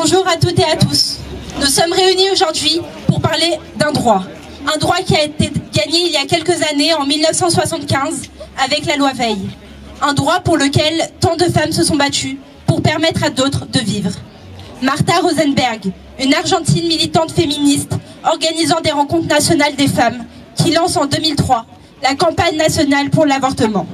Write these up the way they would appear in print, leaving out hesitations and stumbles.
Bonjour à toutes et à tous. Nous sommes réunis aujourd'hui pour parler d'un droit. Un droit qui a été gagné il y a quelques années, en 1975, avec la loi Veil. Un droit pour lequel tant de femmes se sont battues pour permettre à d'autres de vivre. Martha Rosenberg, une Argentine militante féministe organisant des rencontres nationales des femmes, qui lance en 2003 la campagne nationale pour l'avortement.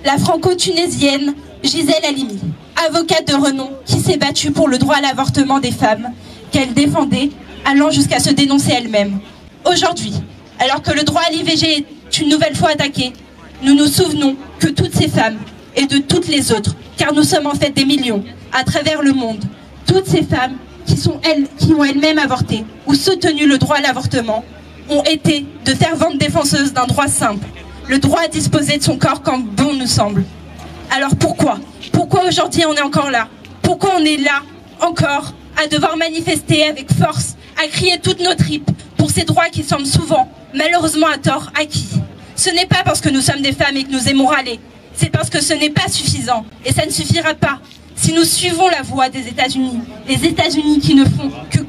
La franco-tunisienne Gisèle Halimi, avocate de renom qui s'est battue pour le droit à l'avortement des femmes qu'elle défendait, allant jusqu'à se dénoncer elle-même. Aujourd'hui, alors que le droit à l'IVG est une nouvelle fois attaqué, nous nous souvenons que toutes ces femmes et de toutes les autres, car nous sommes en fait des millions à travers le monde, toutes ces femmes qui ont elles-mêmes avorté ou soutenu le droit à l'avortement, ont été de ferventes défenseuses d'un droit simple, le droit à disposer de son corps quand bon nous semble. Alors pourquoi aujourd'hui on est encore là? Pourquoi on est là, encore, à devoir manifester avec force, à crier toutes nos tripes pour ces droits qui semblent souvent, malheureusement à tort, acquis? Ce n'est pas parce que nous sommes des femmes et que nous aimons râler, c'est parce que ce n'est pas suffisant, et ça ne suffira pas si nous suivons la voie des États-Unis, les États-Unis qui ne font que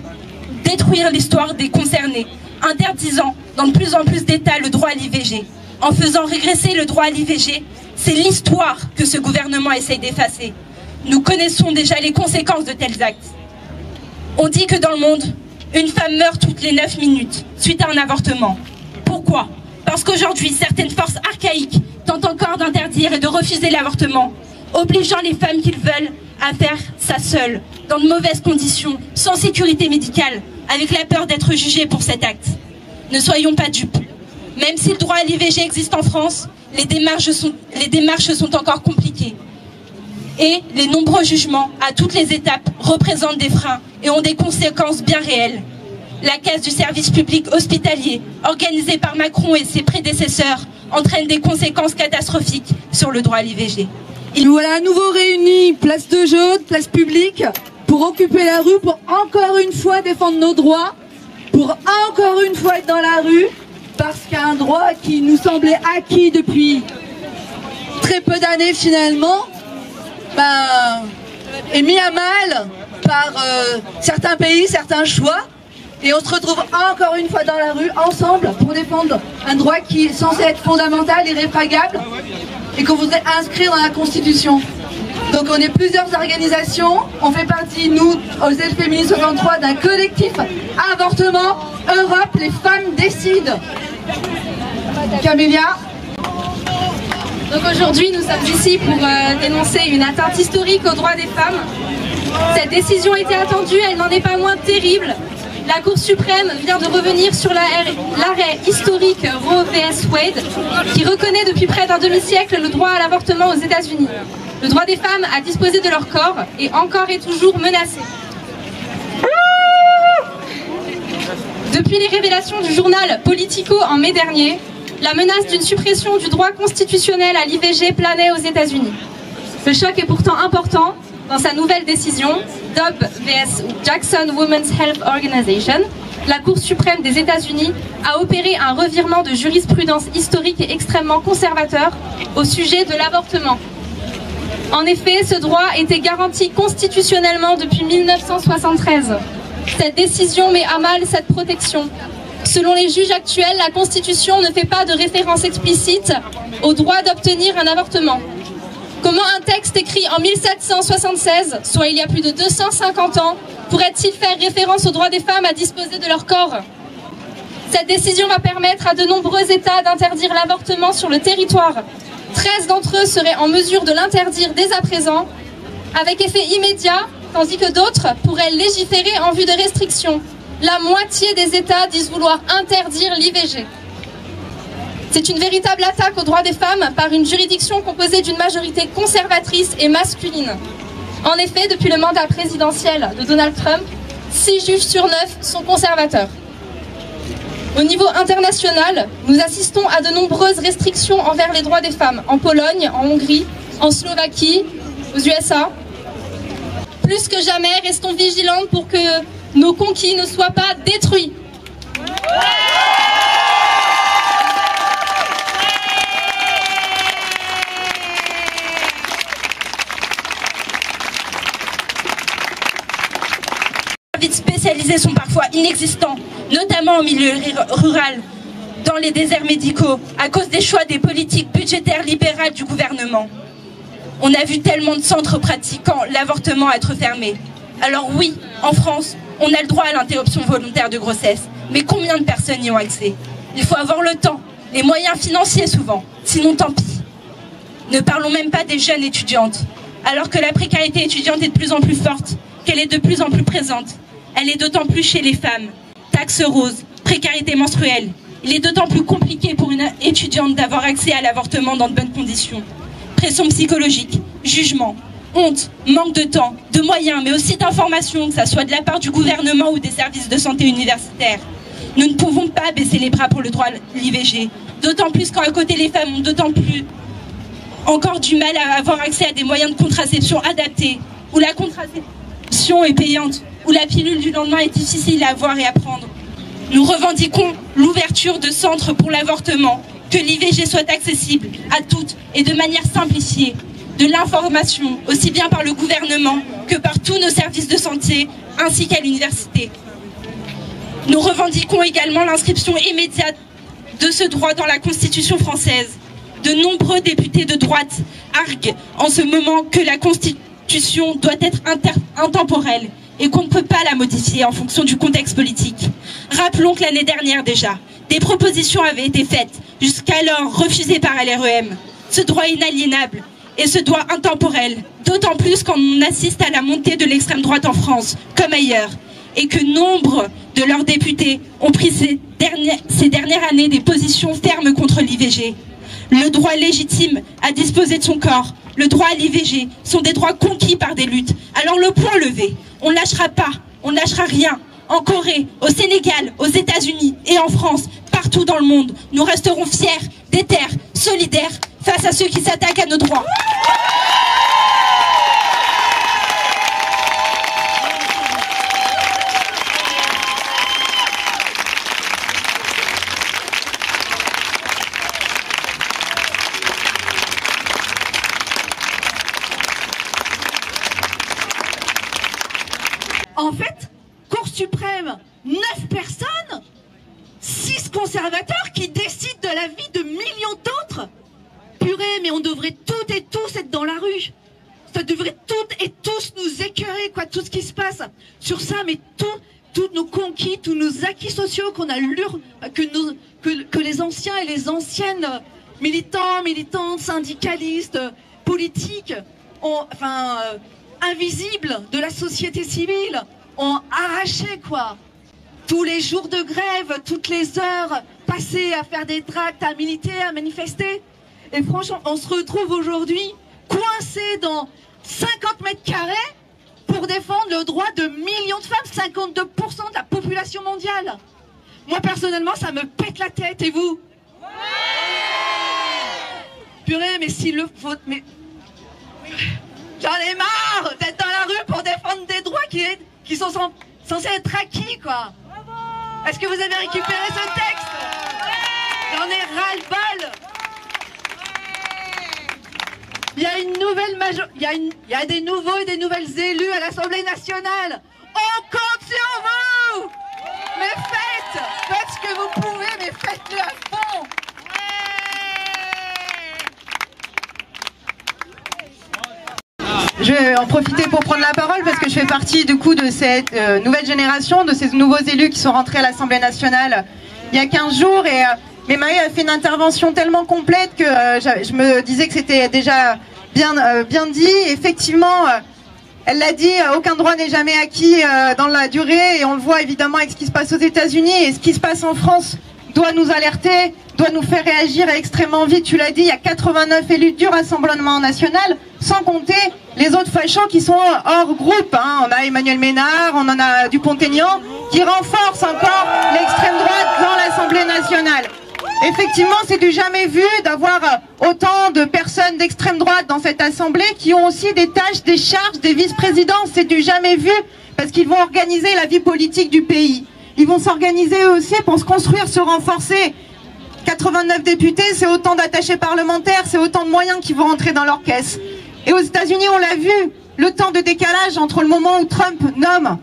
détruire l'histoire des concernés, interdisant dans de plus en plus d'États le droit à l'IVG. En faisant régresser le droit à l'IVG, c'est l'histoire que ce gouvernement essaye d'effacer. Nous connaissons déjà les conséquences de tels actes. On dit que dans le monde, une femme meurt toutes les 9 minutes suite à un avortement. Pourquoi? Parce qu'aujourd'hui, certaines forces archaïques tentent encore d'interdire et de refuser l'avortement, obligeant les femmes qu'ils veulent à faire ça seules, dans de mauvaises conditions, sans sécurité médicale, avec la peur d'être jugées pour cet acte. Ne soyons pas dupes. Même si le droit à l'IVG existe en France, les démarches sont encore compliquées. Et les nombreux jugements à toutes les étapes représentent des freins et ont des conséquences bien réelles. La casse du service public hospitalier, organisée par Macron et ses prédécesseurs, entraîne des conséquences catastrophiques sur le droit à l'IVG. Nous voilà à nouveau réunis, place de Jaune, place publique, pour occuper la rue, pour encore une fois défendre nos droits, pour encore une fois être dans la rue, parce qu'un droit qui nous semblait acquis depuis très peu d'années finalement, est mis à mal par certains pays, certains choix. Et on se retrouve encore une fois dans la rue, ensemble, pour défendre un droit qui est censé être fondamental, irréfragable, et qu'on voudrait inscrire dans la Constitution. Donc on est plusieurs organisations, on fait partie, nous, aux aides féministes 63, d'un collectif Avortement Europe, les femmes décident. Camélia. Donc aujourd'hui, nous sommes ici pour dénoncer une atteinte historique aux droits des femmes. Cette décision était attendue, elle n'en est pas moins terrible. La Cour suprême vient de revenir sur l'arrêt historique Roe vs Wade, qui reconnaît depuis près d'un demi-siècle le droit à l'avortement aux États-Unis. Le droit des femmes à disposer de leur corps est encore et toujours menacé. Depuis les révélations du journal Politico en mai dernier, la menace d'une suppression du droit constitutionnel à l'IVG planait aux États-Unis. Le choc est pourtant important. Dans sa nouvelle décision, Dobbs vs Jackson Women's Health Organization, la Cour suprême des États-Unis a opéré un revirement de jurisprudence historique et extrêmement conservateur au sujet de l'avortement. En effet, ce droit était garanti constitutionnellement depuis 1973. Cette décision met à mal cette protection. Selon les juges actuels, la Constitution ne fait pas de référence explicite au droit d'obtenir un avortement. Comment un texte écrit en 1776, soit il y a plus de 250 ans, pourrait-il faire référence au droit des femmes à disposer de leur corps? Cette décision va permettre à de nombreux États d'interdire l'avortement sur le territoire. 13 d'entre eux seraient en mesure de l'interdire dès à présent, avec effet immédiat, tandis que d'autres pourraient légiférer en vue de restrictions. La moitié des États disent vouloir interdire l'IVG. C'est une véritable attaque aux droits des femmes par une juridiction composée d'une majorité conservatrice et masculine. En effet, depuis le mandat présidentiel de Donald Trump, 6 juges sur 9 sont conservateurs. Au niveau international, nous assistons à de nombreuses restrictions envers les droits des femmes, en Pologne, en Hongrie, en Slovaquie, aux USA. Plus que jamais, restons vigilantes pour que nos conquis ne soient pas détruits. services spécialisés sont parfois inexistants, notamment en milieu rural, dans les déserts médicaux, à cause des choix des politiques budgétaires libérales du gouvernement. On a vu tellement de centres pratiquant l'avortement être fermés. Alors oui, en France, on a le droit à l'interruption volontaire de grossesse, mais combien de personnes y ont accès? Il faut avoir le temps, les moyens financiers souvent, sinon tant pis. Ne parlons même pas des jeunes étudiantes. Alors que la précarité étudiante est de plus en plus forte, qu'elle est de plus en plus présente, elle est d'autant plus chez les femmes. Taxe rose, précarité menstruelle. Il est d'autant plus compliqué pour une étudiante d'avoir accès à l'avortement dans de bonnes conditions. Pression psychologique, jugement, honte, manque de temps, de moyens, mais aussi d'informations, que ce soit de la part du gouvernement ou des services de santé universitaires. Nous ne pouvons pas baisser les bras pour le droit à l'IVG, d'autant plus quand à côté les femmes ont d'autant plus encore du mal à avoir accès à des moyens de contraception adaptés, où la contraception est payante, où la pilule du lendemain est difficile à avoir et à prendre. Nous revendiquons l'ouverture de centres pour l'avortement, que l'IVG soit accessible à toutes et de manière simplifiée, de l'information, aussi bien par le gouvernement que par tous nos services de santé, ainsi qu'à l'université. Nous revendiquons également l'inscription immédiate de ce droit dans la Constitution française. De nombreux députés de droite arguent en ce moment que la Constitution doit être intemporelle et qu'on ne peut pas la modifier en fonction du contexte politique. Rappelons que l'année dernière déjà, des propositions avaient été faites, jusqu'alors refusées par LREM. Ce droit inaliénable et ce droit intemporel, d'autant plus quand on assiste à la montée de l'extrême droite en France, comme ailleurs, et que nombre de leurs députés ont pris ces dernières années des positions fermes contre l'IVG. Le droit légitime à disposer de son corps, le droit à l'IVG sont des droits conquis par des luttes. Alors le point levé, on ne lâchera pas, on ne lâchera rien. En Corée, au Sénégal, aux États-Unis et en France, partout dans le monde, nous resterons fiers, déter, solidaires face à ceux qui s'attaquent à nos droits. En fait, Cour suprême, 9 personnes, 6 conservateurs qui décident de la vie de millions d'autres. Purée, mais on devrait toutes et tous être dans la rue. Ça devrait toutes et tous nous écœurer, quoi, tout ce qui se passe. Sur ça, mais tous nos conquis, tous nos acquis sociaux qu'on a que les anciens et les anciennes militants, militantes, syndicalistes, politiques, invisibles de la société civile, ont arraché, quoi. Tous les jours de grève, toutes les heures passées à faire des tracts, à militer, à manifester. Et franchement, on se retrouve aujourd'hui coincés dans 50 mètres carrés pour défendre le droit de millions de femmes, 52% de la population mondiale. Moi, personnellement, ça me pète la tête. Et vous? Purée, mais s'il le faut... Mais... J'en ai marre d'être dans la rue pour défendre des droits qui sont censés être acquis, quoi. Est-ce que vous avez récupéré ce texte? J'en ai ras-le-bol. Il y a une nouvelle il y a des nouveaux et des nouvelles élus à l'Assemblée nationale. On compte sur vous. Mais faites ce que vous pouvez, mais faites-le à fond. Je vais en profiter pour prendre la parole parce que je fais partie du coup de cette nouvelle génération, de ces nouveaux élus qui sont rentrés à l'Assemblée nationale il y a 15 jours. Mais Maë a fait une intervention tellement complète que je me disais que c'était déjà bien dit. Effectivement, elle l'a dit, aucun droit n'est jamais acquis dans la durée. Et on le voit évidemment avec ce qui se passe aux États-Unis. Et ce qui se passe en France doit nous alerter, doit nous faire réagir extrêmement vite. Tu l'as dit, il y a 89 élus du Rassemblement national, sans compter les autres fachos qui sont hors groupe. On a Emmanuel Ménard, on en a Dupont-Aignan, qui renforcent encore l'extrême droite dans l'Assemblée nationale. Effectivement, c'est du jamais vu d'avoir autant de personnes d'extrême droite dans cette Assemblée qui ont aussi des tâches, des charges, des vice-présidents. C'est du jamais vu parce qu'ils vont organiser la vie politique du pays. Ils vont s'organiser eux aussi pour se construire, se renforcer. 89 députés, c'est autant d'attachés parlementaires, c'est autant de moyens qui vont rentrer dans leur caisse. Et aux États-Unis, on l'a vu, le temps de décalage entre le moment où Trump nomme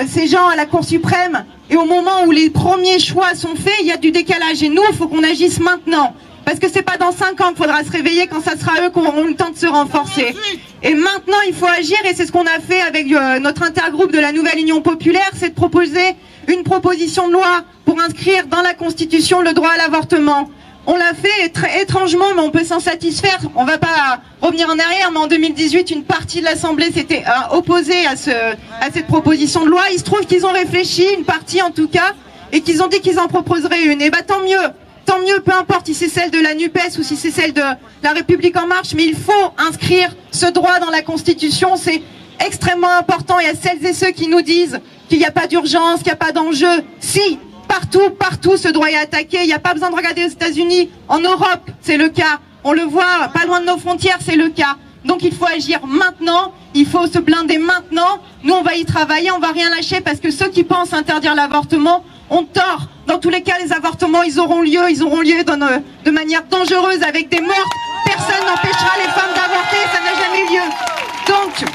ces gens à la Cour suprême, et au moment où les premiers choix sont faits, il y a du décalage. Et nous, il faut qu'on agisse maintenant. Parce que c'est pas dans 5 ans qu'il faudra se réveiller, quand ça sera eux qui auront le temps de se renforcer. Et maintenant, il faut agir, et c'est ce qu'on a fait avec notre intergroupe de la Nouvelle Union Populaire, c'est de proposer une proposition de loi pour inscrire dans la Constitution le droit à l'avortement. On l'a fait très étrangement, mais on peut s'en satisfaire. On va pas revenir en arrière, mais en 2018, une partie de l'Assemblée s'était opposée à cette proposition de loi. Il se trouve qu'ils ont réfléchi, une partie en tout cas, et qu'ils ont dit qu'ils en proposeraient une. Et bah tant mieux, peu importe si c'est celle de la NUPES ou si c'est celle de la République En Marche, mais il faut inscrire ce droit dans la Constitution, c'est extrêmement important. Il y a celles et ceux qui nous disent qu'il n'y a pas d'urgence, qu'il n'y a pas d'enjeu. Si, partout, ce droit est attaqué. Il n'y a pas besoin de regarder aux États-Unis. En Europe, c'est le cas. On le voit, pas loin de nos frontières, c'est le cas. Donc il faut agir maintenant, il faut se blinder maintenant. Nous, on va y travailler, on va rien lâcher, parce que ceux qui pensent interdire l'avortement ont tort. Dans tous les cas, les avortements, ils auront lieu de manière dangereuse, avec des meurtres. Personne n'empêchera les femmes d'avorter, ça n'a jamais eu lieu. Donc,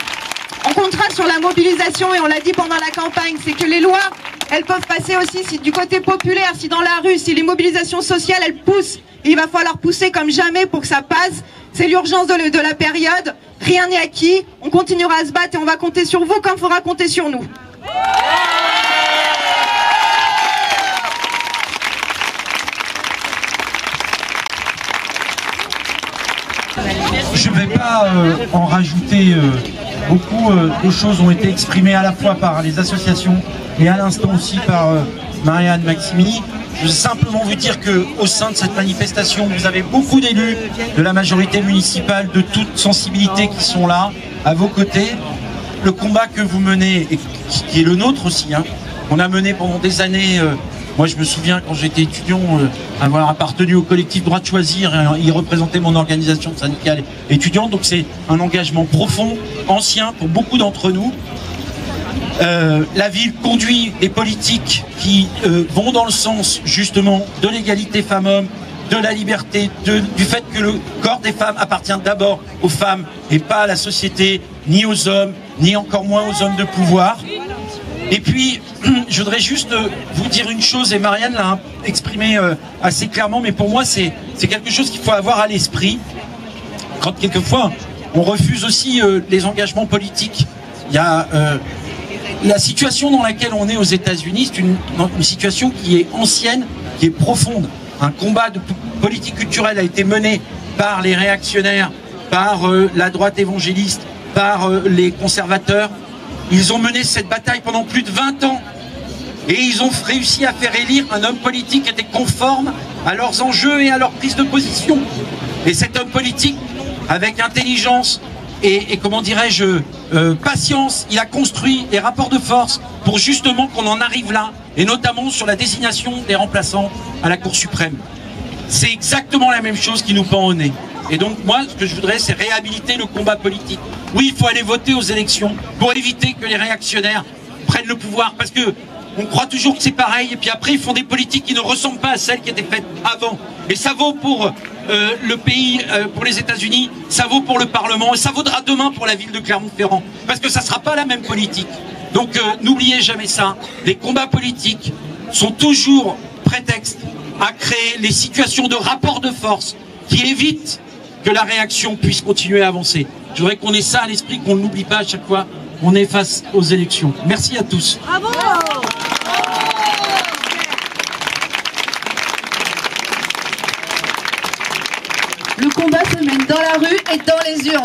on comptera sur la mobilisation, et on l'a dit pendant la campagne, c'est que les lois, elles peuvent passer aussi si du côté populaire, si dans la rue, si les mobilisations sociales, elles poussent. Il va falloir pousser comme jamais pour que ça passe. C'est l'urgence de la période. Rien n'est acquis. On continuera à se battre, et on va compter sur vous comme il faudra compter sur nous. Je ne vais pas en rajouter beaucoup. De choses ont été exprimées à la fois par les associations et à l'instant aussi par Marianne Maximi. Je veux simplement vous dire qu'au sein de cette manifestation, vous avez beaucoup d'élus de la majorité municipale, de toute sensibilité, qui sont là, à vos côtés. Le combat que vous menez, et qui est le nôtre aussi, hein, on a mené pendant des années. Moi, je me souviens, quand j'étais étudiant, avoir appartenu au collectif Droit de Choisir, y représenter mon organisation syndicale étudiante. Donc c'est un engagement profond, ancien pour beaucoup d'entre nous. La ville conduit des politiques qui vont dans le sens justement de l'égalité femmes-hommes, de la liberté, du fait que le corps des femmes appartient d'abord aux femmes et pas à la société, ni aux hommes, ni encore moins aux hommes de pouvoir. Et puis, je voudrais juste vous dire une chose, et Marianne l'a exprimé assez clairement, mais pour moi c'est quelque chose qu'il faut avoir à l'esprit. Quand quelquefois on refuse aussi les engagements politiques, il y a la situation dans laquelle on est aux États-Unis, c'est une situation qui est ancienne, qui est profonde. Un combat de politique culturelle a été mené par les réactionnaires, par la droite évangéliste, par les conservateurs. Ils ont mené cette bataille pendant plus de 20 ans et ils ont réussi à faire élire un homme politique qui était conforme à leurs enjeux et à leur prise de position. Et cet homme politique, avec intelligence et comment dirais-je, patience, il a construit des rapports de force pour justement qu'on en arrive là, et notamment sur la désignation des remplaçants à la Cour suprême. C'est exactement la même chose qui nous pend au nez. Et donc moi, ce que je voudrais, c'est réhabiliter le combat politique. Oui, il faut aller voter aux élections pour éviter que les réactionnaires prennent le pouvoir, parce que on croit toujours que c'est pareil, et puis après ils font des politiques qui ne ressemblent pas à celles qui étaient faites avant. Et ça vaut pour le pays, pour les États-Unis, ça vaut pour le Parlement, et ça vaudra demain pour la ville de Clermont-Ferrand, parce que ça ne sera pas la même politique. Donc n'oubliez jamais ça, les combats politiques sont toujours prétexte à créer les situations de rapport de force qui évitent que la réaction puisse continuer à avancer. Je voudrais qu'on ait ça à l'esprit, qu'on ne l'oublie pas à chaque fois qu'on est face aux élections. Merci à tous. Bravo. Le combat se mène dans la rue et dans les urnes.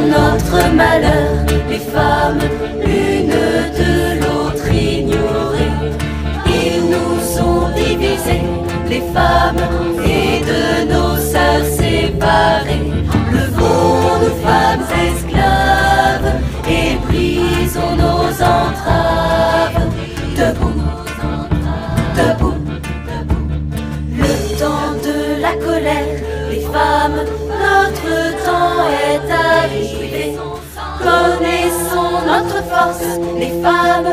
notre malheur, les femmes, l'une de l'autre ignorées. Ils nous ont divisés, les femmes, et de nos sœurs séparées. Levons-nous, femmes esclaves, et brisons nos entraves. Debout, debout, le temps de la colère, les femmes, notre temps est arrivé. Connaissons notre force, les femmes,